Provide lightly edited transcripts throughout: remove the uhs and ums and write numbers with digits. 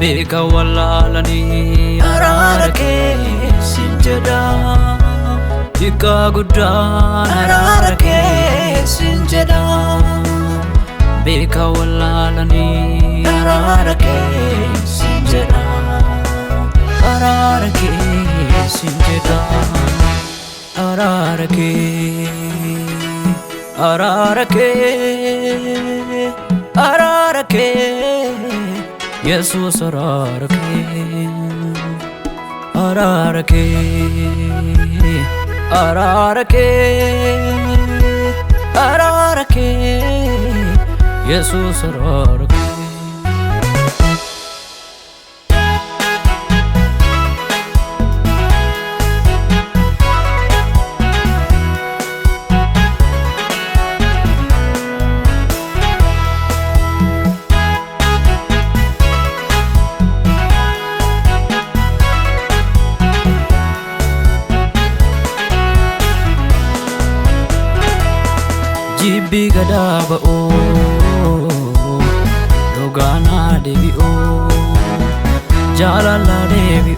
beka wallalani ararake sinjeda tika guddan ararake sinjeda beka wallalani ararake sinjeda ararake sinjeda ararake ararake ararake Jesus ararake ararake ararake ararake Jesus ararake Jibbi gadaba Dogana debi Jalala debi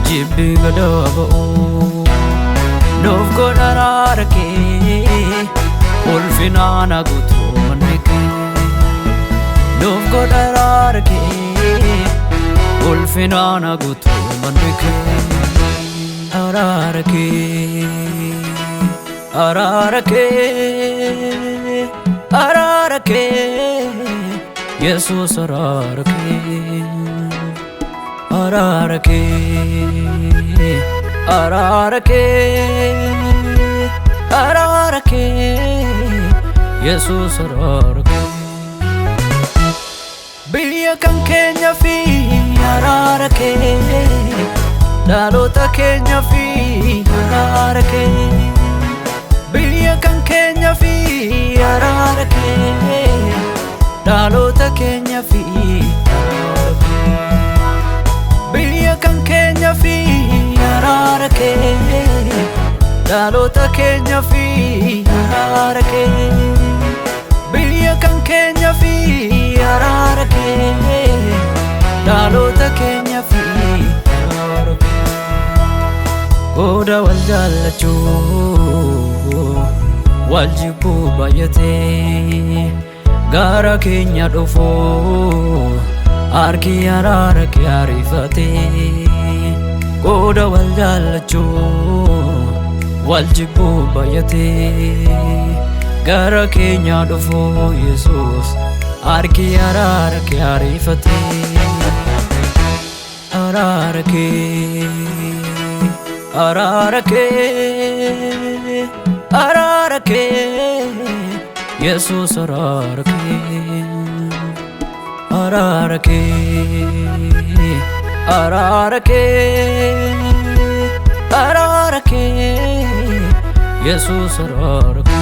Jibbi gadaba Novgo dararake Ulfinana gutu manike Novgo dararake Ulfinana gutu manike Ararake ararake ararake Jesus ararake ararake ararake ararake Jesus ararake biya kan Kenya fi ararake dalota Kenya fi ararake Biya kan Kenya fi ararake dalota Kenya fi Biya kan Kenya fi ararake dalota Kenya fi ararake Biya kan Kenya fi ararake dalota Kenya fi ararake Koda wal jallachu Waljibu bayate gara Kenya dhufo arki ararake arifate Koda wal jallachu waljibu bayate gara Kenya dhufo Jesus arki ararake arifate ararake ararake ararake Jesus ararake ararake ararake ararake Jesus ararake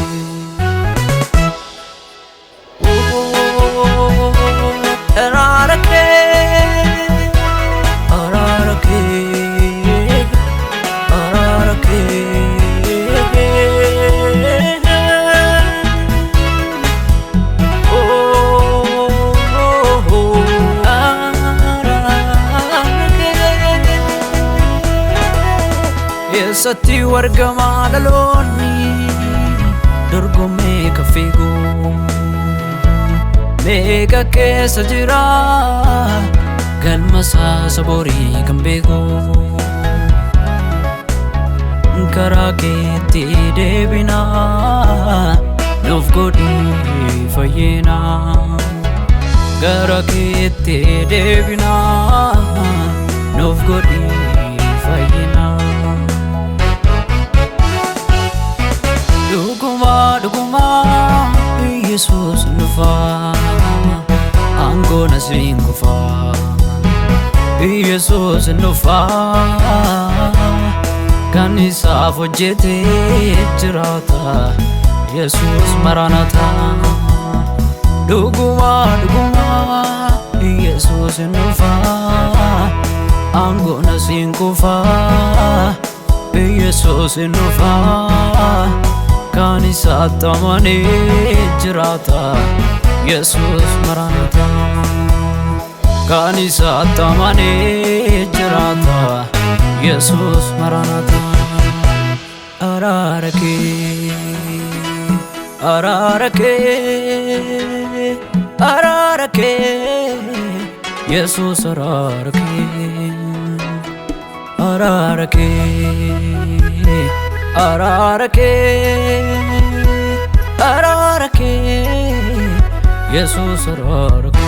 ararake ararake Sati wargama daloni durgume kafigu Mega kesa jira galmasa sabori kambego Karaketi debina Novgodi fayena Karaketi debina Novgodi fayena Duguma Jesus nufa Angona singufa Jesus nufa Kanisa fojete jirata Jesus maranatha Duguma Jesus nufa Angona singufa Jesus nufa Kanisa tamane jirata Jesus maranatha Kanisa tamane jirata Yesus maranata Ararake Ararake Ararake Yesus ararake Ararake Ararake Ararake Yesus ararake